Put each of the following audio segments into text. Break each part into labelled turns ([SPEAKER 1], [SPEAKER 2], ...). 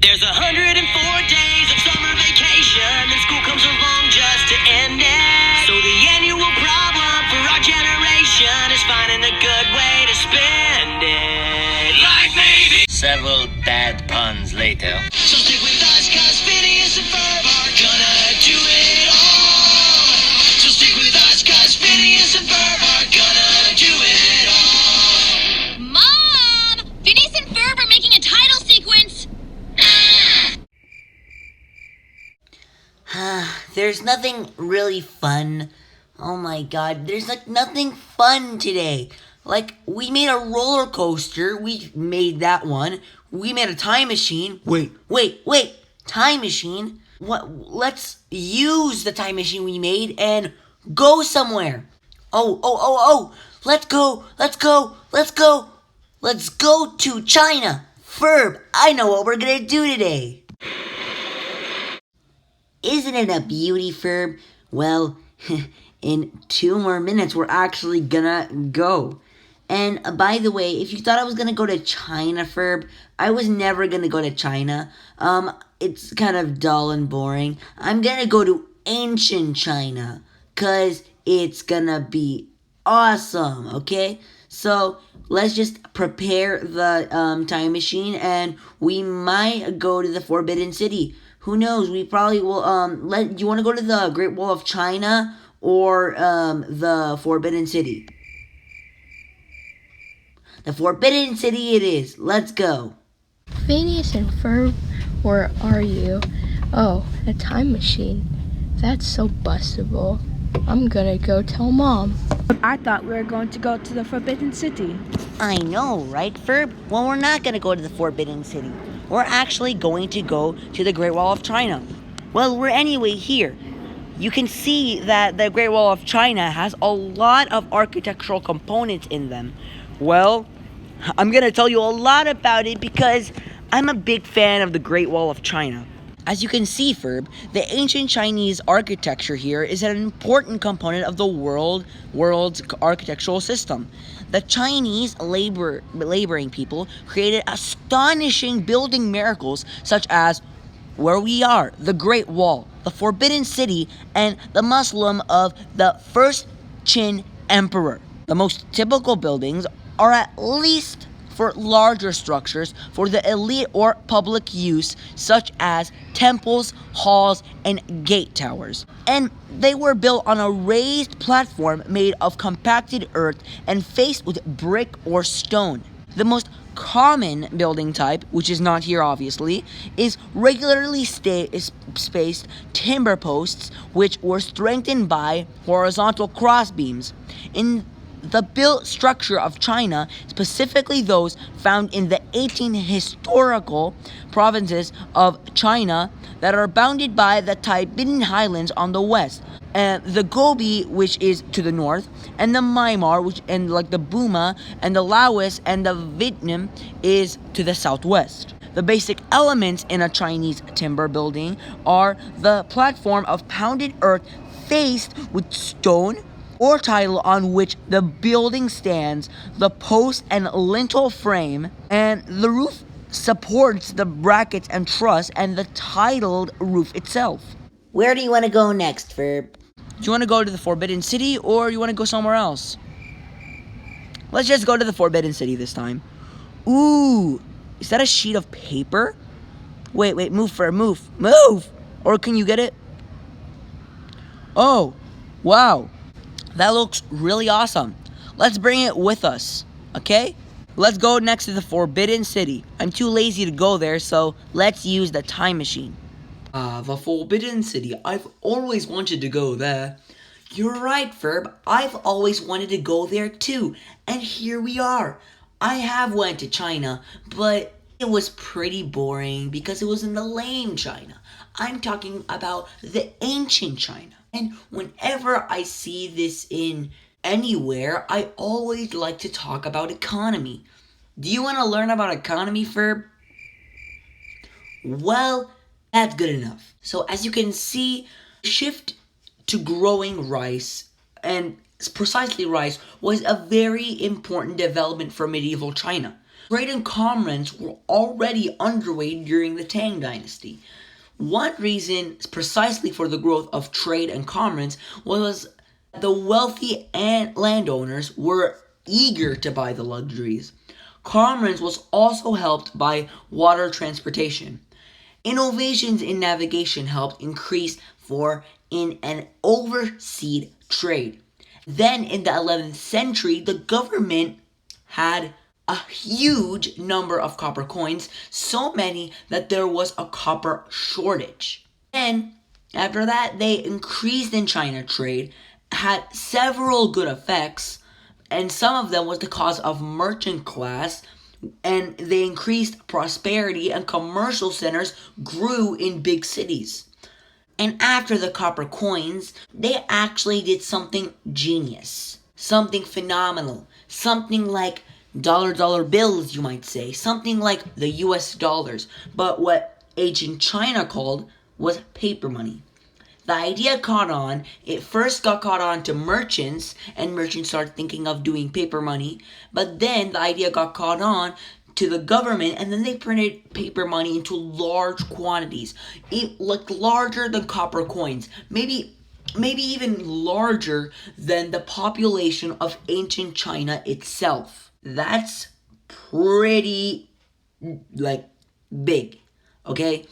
[SPEAKER 1] There's 104 days of summer vacation, and school comes along just to end it. So the annual problem for our generation is finding a good way to spend it. Like maybe several bad puns later. So stick with us, cause Phineas and Ferb are gonna do it all. So stick with us, cause Phineas and Ferb are gonna do it all.
[SPEAKER 2] Mom! Phineas and Ferb are making a title sequence!
[SPEAKER 3] There's nothing really fun. Oh my god, there's like nothing fun today. Like, we made a roller coaster, we made that one. We made a time machine. Wait, time machine? What? Let's use the time machine we made and go somewhere. Oh, let's go to China. Ferb, I know what we're gonna do today. Isn't it a beauty, Ferb? Well, in 2 more minutes, we're actually gonna go. And by the way, if you thought I was gonna go to China, Ferb, I was never gonna go to China. It's kind of dull and boring. I'm gonna go to ancient China, 'cause it's gonna be awesome, okay? So, let's just prepare the time machine, and we might go to the Forbidden City. Who knows? We probably will, do you want to go to the Great Wall of China or, the Forbidden City? The Forbidden City it is. Let's go.
[SPEAKER 4] Phineas and Ferb, where are you? Oh, a time machine. That's so bustable. I'm gonna go tell Mom.
[SPEAKER 5] I thought we were going to go to the Forbidden City.
[SPEAKER 3] I know, right, Ferb? Well, we're not going to go to the Forbidden City. We're actually going to go to the Great Wall of China. Well, we're anyway here. You can see that the Great Wall of China has a lot of architectural components in them. Well, I'm going to tell you a lot about it because I'm a big fan of the Great Wall of China. As you can see, Ferb, the ancient Chinese architecture here is an important component of the world's architectural system. The Chinese laboring people created astonishing building miracles such as where we are, the Great Wall, the Forbidden City, and the mausoleum of the first Qin Emperor. The most typical buildings are at least for larger structures for the elite or public use, such as temples, halls, and gate towers. And they were built on a raised platform made of compacted earth and faced with brick or stone. The most common building type, which is not here obviously, is regularly spaced timber posts which were strengthened by horizontal crossbeams. In the built structure of China, specifically those found in the 18 historical provinces of China that are bounded by the Tibetan Highlands on the west, and the Gobi, which is to the north, and the Myanmar, like the Burma, and the Laos, and the Vietnam is to the southwest. The basic elements in a Chinese timber building are the platform of pounded earth faced with stone, or tile on which the building stands, the post and lintel frame, and the roof supports the brackets and truss and the tiled roof itself. Where do you want to go next, Ferb?
[SPEAKER 6] Do you want to go to the Forbidden City or you want to go somewhere else? Let's just go to the Forbidden City this time. Ooh, is that a sheet of paper? Wait, move, Ferb, move! Or can you get it? Oh, wow. That looks really awesome. Let's bring it with us, okay? Let's go next to the Forbidden City. I'm too lazy to go there, so let's use the time machine.
[SPEAKER 7] The Forbidden City. I've always wanted to go there.
[SPEAKER 3] You're right, Ferb. I've always wanted to go there too. And here we are. I have went to China, but it was pretty boring because it was in the lame China. I'm talking about the ancient China. And whenever I see this in anywhere, I always like to talk about economy. Do you want to learn about economy, Ferb? Well, that's good enough. So as you can see, shift to growing rice, and precisely rice, was a very important development for medieval China.
[SPEAKER 6] Trade and commerce were already underway during the Tang Dynasty. One reason precisely for the growth of trade and commerce was the wealthy and landowners were eager to buy the luxuries. Commerce was also helped by water transportation. Innovations in navigation helped increase in an overseas trade. Then in the 11th century, the government had a huge number of copper coins, so many that there was a copper shortage. Then, after that, they increased in China trade, had several good effects, and some of them was the cause of merchant class, and they increased prosperity, and commercial centers grew in big cities. And after the copper coins, they actually did something genius, something phenomenal, something like dollar bills, you might say, something like the US dollars, but what ancient China called was paper money. The idea caught on. It first got caught on to merchants, and merchants started thinking of doing paper money, but then the idea got caught on to the government, and then they printed paper money into large quantities. It looked larger than copper coins, maybe even larger than the population of ancient China itself. That's pretty, big, okay?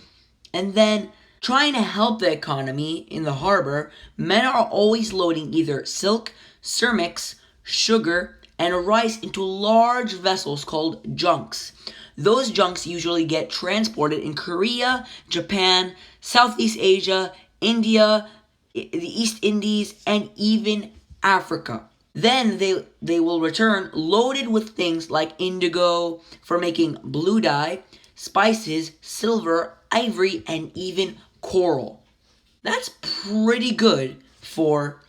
[SPEAKER 6] And then, trying to help the economy in the harbor, men are always loading either silk, cermix, sugar, and rice into large vessels called junks. Those junks usually get transported in Korea, Japan, Southeast Asia, India, the East Indies, and even Africa. Then they will return loaded with things like indigo for making blue dye, spices, silver, ivory, and even coral. That's pretty good for,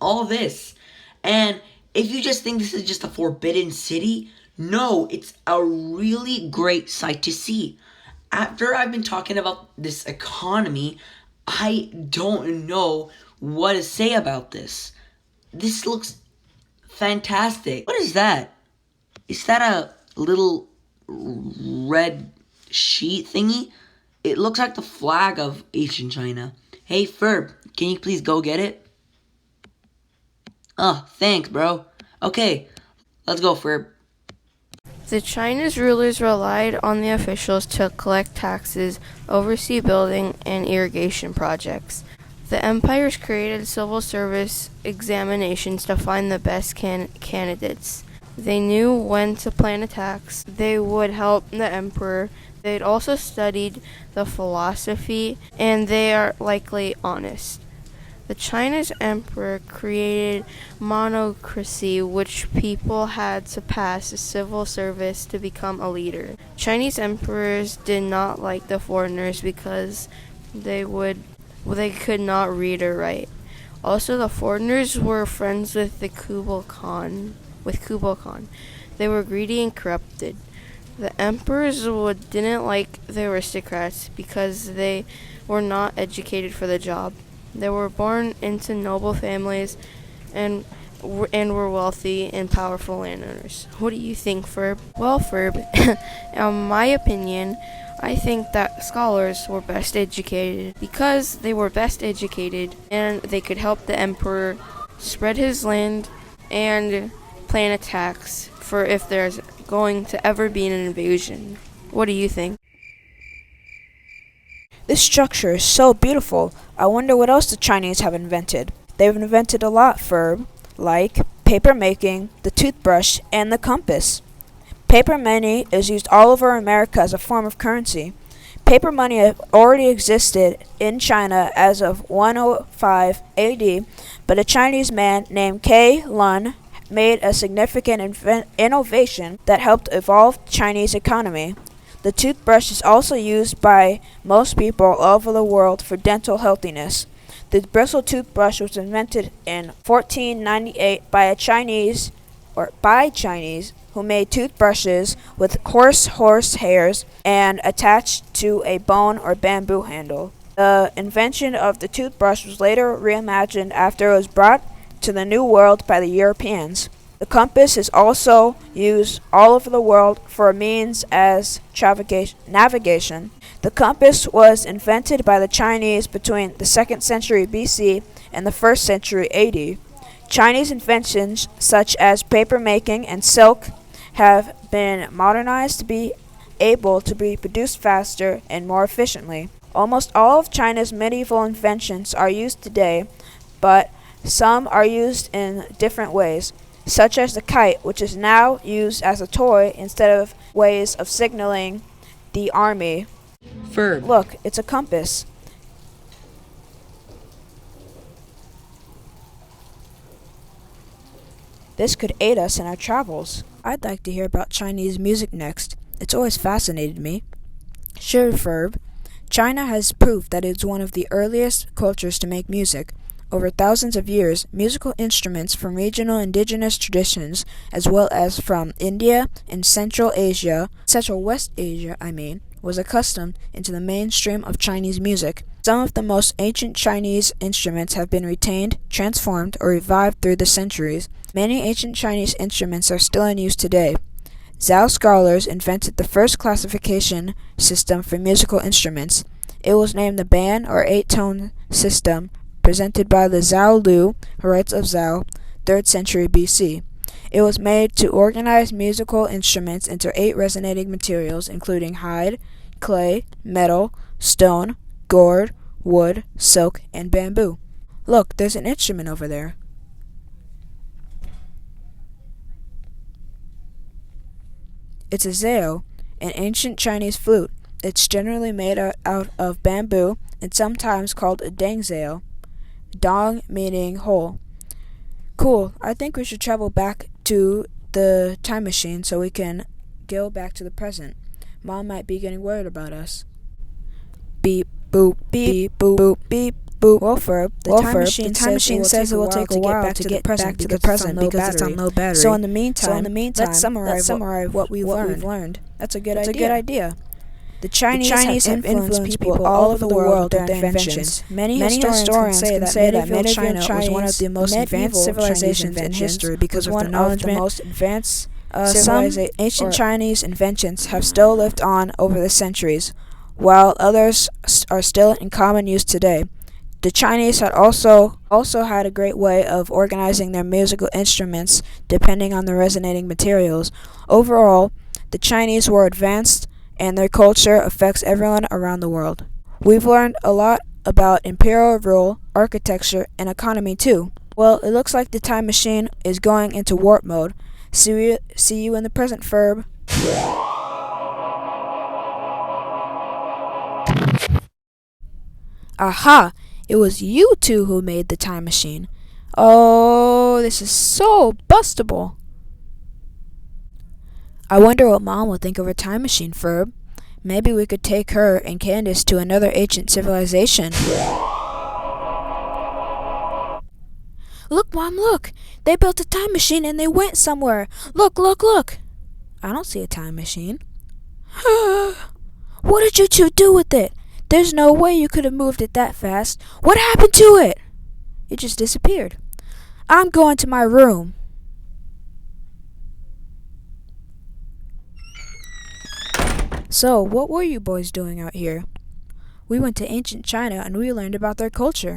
[SPEAKER 6] all this. And if you just think this is just a forbidden city, no, it's a really great sight to see. After I've been talking about this economy, I don't know what to say about this. This looks fantastic. What is that? Is that a little red sheet thingy? It looks like the flag of ancient China. Hey, Ferb, can you please go get it? Oh, thanks, bro. Okay, let's go, Ferb.
[SPEAKER 4] The Chinese rulers relied on the officials to collect taxes, oversee building and irrigation projects. The empires created civil service examinations to find the best candidates. They knew when to plan attacks. They would help the emperor. They'd also studied the philosophy, and they are likely honest. The Chinese emperor created monocracy, which people had to pass a civil service to become a leader. Chinese emperors did not like the foreigners because they could not read or write. Also, the foreigners were friends with Kublai Khan. They were greedy and corrupted. The emperors didn't like the aristocrats because they were not educated for the job. They were born into noble families and were wealthy and powerful landowners. What do you think, Ferb? Well, Ferb, in my opinion, I think that scholars were best educated because they were best educated and they could help the emperor spread his land and plan attacks for if there's going to ever be an invasion. What do you think?
[SPEAKER 5] This structure is so beautiful. I wonder what else the Chinese have invented. They've invented a lot, Ferb, like paper making, the toothbrush, and the compass. Paper money is used all over America as a form of currency. Paper money already existed in China as of 105 AD, but a Chinese man named K. Lun made a significant innovation that helped evolve the Chinese economy. The toothbrush is also used by most people all over the world for dental healthiness. The bristle toothbrush was invented in 1498 by Chinese who made toothbrushes with horse hairs and attached to a bone or bamboo handle. The invention of the toothbrush was later reimagined after it was brought to the New World by the Europeans. The compass is also used all over the world for a means as navigation. The compass was invented by the Chinese between the 2nd century BC and the 1st century AD. Chinese inventions such as paper making and silk have been modernized to be able to be produced faster and more efficiently. Almost all of China's medieval inventions are used today, but some are used in different ways, such as the kite, which is now used as a toy instead of ways of signaling the army.
[SPEAKER 6] Ferb.
[SPEAKER 5] Look, it's a compass. This could aid us in our travels. I'd like to hear about Chinese music next. It's always fascinated me. Sure, Ferb. China has proved that it's one of the earliest cultures to make music. Over thousands of years, musical instruments from regional indigenous traditions, as well as from India and Central West Asia, was accustomed into the mainstream of Chinese music. Some of the most ancient Chinese instruments have been retained, transformed, or revived through the centuries. Many ancient Chinese instruments are still in use today. Zhao scholars invented the first classification system for musical instruments. It was named the band or 8-tone system, presented by the Zhao Lu, who writes of Zhao, 3rd century BC. It was made to organize musical instruments into 8 resonating materials, including hide, clay, metal, stone, gourd, wood, silk, and bamboo. Look, there's an instrument over there. It's a zao, an ancient Chinese flute. It's generally made out of bamboo and sometimes called a dangzao. Dong meaning hole. Cool. I think we should travel back to the time machine so we can go back to the present. Mom might be getting worried about us. Beep, boop, beep, boop, boop, beep, boop. Wolfer, the time machine says it will take a while to get back to the present because it's on low battery. So in the meantime, let's summarize what we've learned. That's a good idea. The Chinese have influenced people all over the world with their inventions. Many historians say that medieval China was one of the most advanced civilizations in history because of the knowledge of the most advanced some ancient Chinese inventions have still lived on over the centuries, while others are still in common use today. The Chinese had also had a great way of organizing their musical instruments depending on the resonating materials. Overall, the Chinese were advanced and their culture affects everyone around the world. We've learned a lot about imperial rule, architecture, and economy too. Well, it looks like the time machine is going into warp mode. See you in the present, Ferb. Aha! It was you two who made the time machine. Oh, this is so bustable. I wonder what Mom will think of her time machine, Ferb. Maybe we could take her and Candace to another ancient civilization. Look, Mom, look! They built a time machine and they went somewhere. Look, look, look! I don't see a time machine. What did you two do with it? There's no way you could have moved it that fast. What happened to it? It just disappeared. I'm going to my room. So, what were you boys doing out here? We went to ancient China and we learned about their culture.